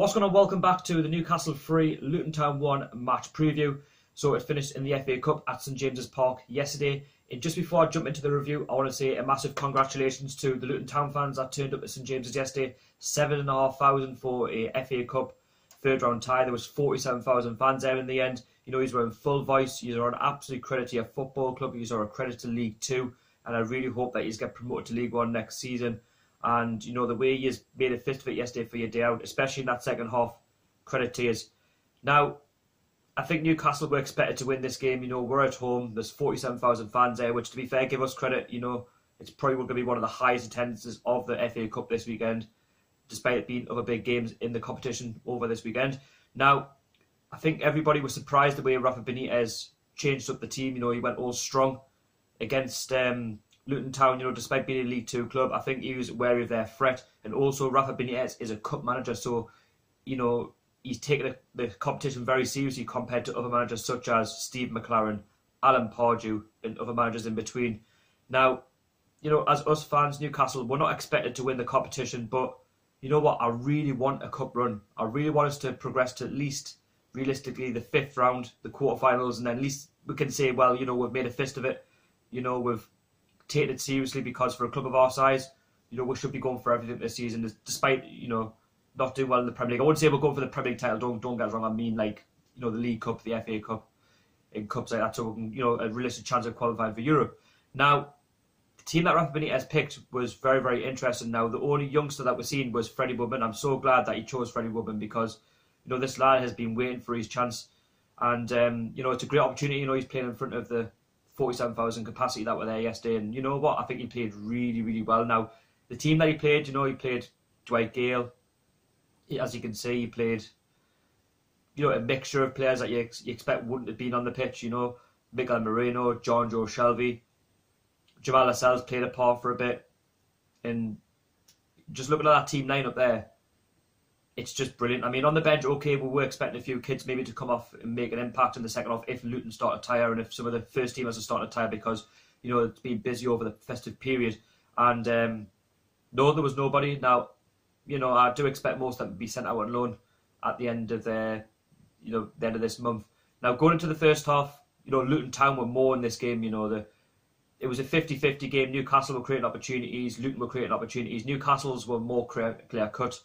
What's going on? Welcome back to the Newcastle 3, Luton Town 1 match preview. So it finished in the FA Cup at St James's Park yesterday. And just before I jump into the review, I want to say a massive congratulations to the Luton Town fans that turned up at St James's yesterday. 7,500 for a FA Cup third round tie. There was 47,000 fans there in the end. You know, these were in full voice. These are an absolute credit to your football club. These are a credit to League 2. And I really hope that you get promoted to League 1 next season. And, you know, the way you made a fist of it yesterday for your day out, especially in that second half, credit to you. Now, I think Newcastle were expected to win this game. You know, we're at home. There's 47,000 fans there, which, to be fair, give us credit. You know, it's probably going to be one of the highest attendances of the FA Cup this weekend, despite it being other big games in the competition over this weekend. Now, I think everybody was surprised the way Rafa Benitez changed up the team. You know, he went all strong against Luton Town, you know, despite being a League 2 club. I think he was wary of their threat. And also, Rafa Benitez is a cup manager, so, you know, he's taken the competition very seriously compared to other managers such as Steve McLaren, Alan Pardew, and other managers in between. Now, you know, as us fans, Newcastle, we're not expected to win the competition, but you know what? I really want a cup run. I really want us to progress to at least, realistically, the 5th round, the quarterfinals, and then at least we can say, well, you know, we've made a fist of it. You know, we've taken it seriously, because for a club of our size, you know, we should be going for everything this season, despite, you know, not doing well in the Premier League. I wouldn't say we're going for the Premier League title, don't get us wrong. I mean, like, you know, the League Cup, the FA Cup, in cups like that, so we can, you know, a realistic chance of qualifying for Europe. Now, the team that Rafa Benitez picked was very, very interesting. Now, the only youngster that we're seeing was Freddie Woodman. I'm so glad that he chose Freddie Woodman, because, you know, this lad has been waiting for his chance. And, you know, it's a great opportunity. You know, he's playing in front of the 47,000 capacity that were there yesterday. And you know what? I think he played really, really well. Now, the team that he played, you know, he played Dwight Gale. As you can see, he played, you know, a mixture of players that you expect wouldn't have been on the pitch. You know, Miguel Moreno, John Joe Shelby, Jamal Lascelles played a part for a bit. And just looking at that team line up there, it's just brilliant. I mean, on the bench, okay, we were expecting a few kids maybe to come off and make an impact in the second half if Luton start to tire and if some of the first teamers are starting to tire, because, you know, it's been busy over the festive period. And no, there was nobody. Now, you know, I do expect most of them to be sent out on loan at the end of their, you know, the end of this month. Now, going into the first half, you know, Luton Town were more in this game. You know, it was a 50-50 game. Newcastle were creating opportunities. Luton were creating opportunities. Newcastle's were more clear cut.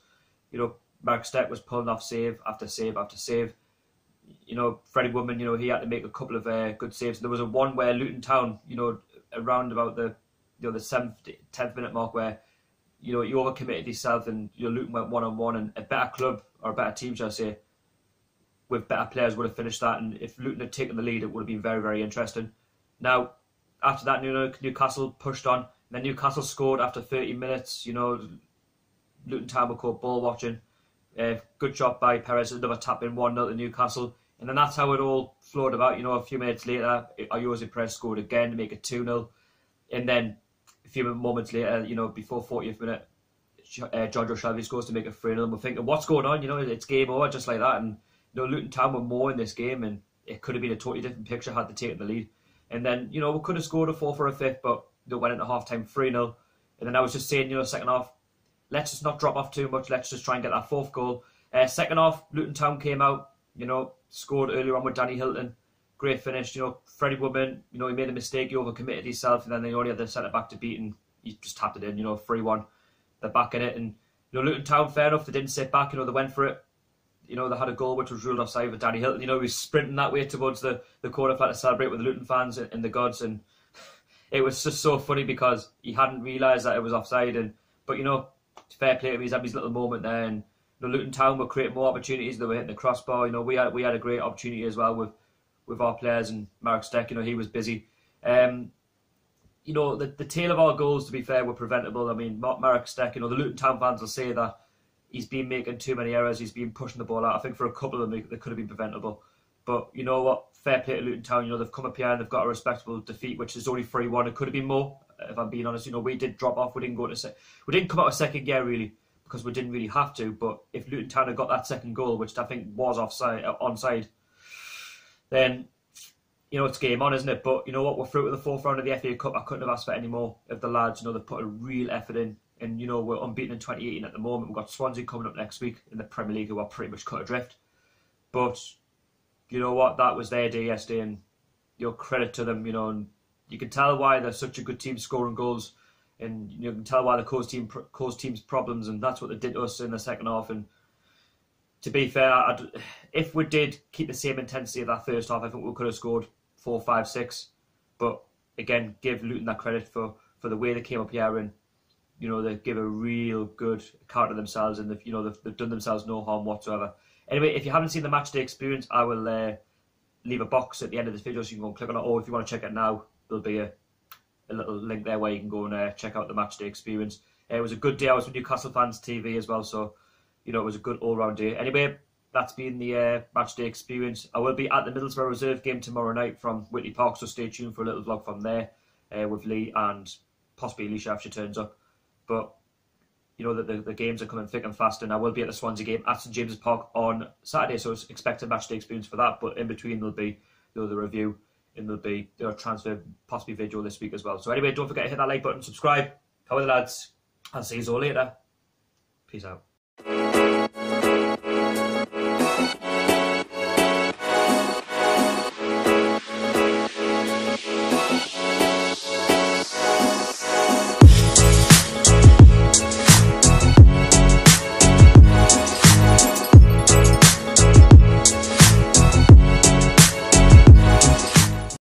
You know, Mark Steck was pulling off save after save after save. You know, Freddie Woodman, you know, he had to make a couple of good saves. There was a one where Luton Town, you know, around about the 7th, 10th minute mark, where, you know, you overcommitted yourself and, you know, Luton went one-on-one, and a better club, or a better team, shall I say, with better players would have finished that. And if Luton had taken the lead, it would have been very, very interesting. Now, after that, you know, Newcastle pushed on. And then Newcastle scored after 30 minutes. You know, Luton Town were called ball watching. Good job by Perez, another tap in 1-0 to Newcastle. And then that's how it all flowed about. You know, a few minutes later, Jose Perez scored again to make it 2-0. And then a few moments later, you know, before 40th minute, John Joe Shelby scores to make it 3-0. And we're thinking, what's going on? You know, it's game over just like that. And, you know, Luton Town were more in this game, and it could have been a totally different picture had they taken the lead. And then, you know, we could have scored a 4th or a 5th, but they went into half-time 3-0. And then I was just saying, you know, second half, let's just not drop off too much. Let's just try and get that 4th goal. Second half, Luton Town came out, you know, scored earlier on with Danny Hilton. Great finish. You know, Freddie Woodman, you know, he made a mistake. He overcommitted himself, and then they only had the centre-back to beat, and he just tapped it in, you know, 3-1. They're back in it. And, you know, Luton Town, fair enough, they didn't sit back. You know, they went for it. You know, they had a goal which was ruled offside with Danny Hilton. You know, he was sprinting that way towards the corner flag to celebrate with the Luton fans and the gods. And it was just so funny because he hadn't realised that it was offside. But, you know, fair play to him, he's had his little moment there. And, you know, Luton Town were creating more opportunities. They were hitting the crossbar. You know, we had a great opportunity as well with our players, and Mark Steck, you know, he was busy. You know, the tail of our goals, to be fair, were preventable. I mean, Mark Steck, you know, the Luton Town fans will say that he's been making too many errors. He's been pushing the ball out. I think for a couple of them, they could have been preventable. But you know what? Fair play to Luton Town. You know, they've come up here and they've got a respectable defeat, which is only 3-1. It could have been more, if I'm being honest. You know, we did drop off. We didn't come out of second gear, really, because we didn't really have to. But if Luton Town had got that second goal, which I think was onside, then, you know, it's game on, isn't it? But you know what? We're through to the 4th round of the FA Cup. I couldn't have asked for any more of the lads. You know, they've put a real effort in. And, you know, we're unbeaten in 2018 at the moment. We've got Swansea coming up next week in the Premier League, who are pretty much cut adrift. But, you know what, that was their day yesterday, and your credit to them, you know, and you can tell why they're such a good team scoring goals, and you can tell why the coast team's problems, and that's what they did to us in the second half. And to be fair, if we did keep the same intensity of that first half, I think we could have scored 4, 5, 6. But again, give Luton that credit for the way they came up here, and you know, they give a real good account of themselves, and they've done themselves no harm whatsoever. Anyway, if you haven't seen the matchday experience, I will leave a box at the end of this video so you can go and click on it, or if you want to check it now, there'll be a little link there where you can go and check out the matchday experience. It was a good day. I was with Newcastle Fans TV as well, so you know, it was a good all-round day. Anyway, that's been the matchday experience. I will be at the Middlesbrough reserve game tomorrow night from Whitley Park, so stay tuned for a little vlog from there with Lee and possibly Alicia if she turns up. But you know that the games are coming thick and fast, and I will be at the Swansea game at St James's Park on Saturday, so expect a matchday experience for that. But in between there'll be the review, and there'll be transfer, possibly video this week as well. So anyway, don't forget to hit that like button, subscribe. How are the lads? I'll see you all later. Peace out.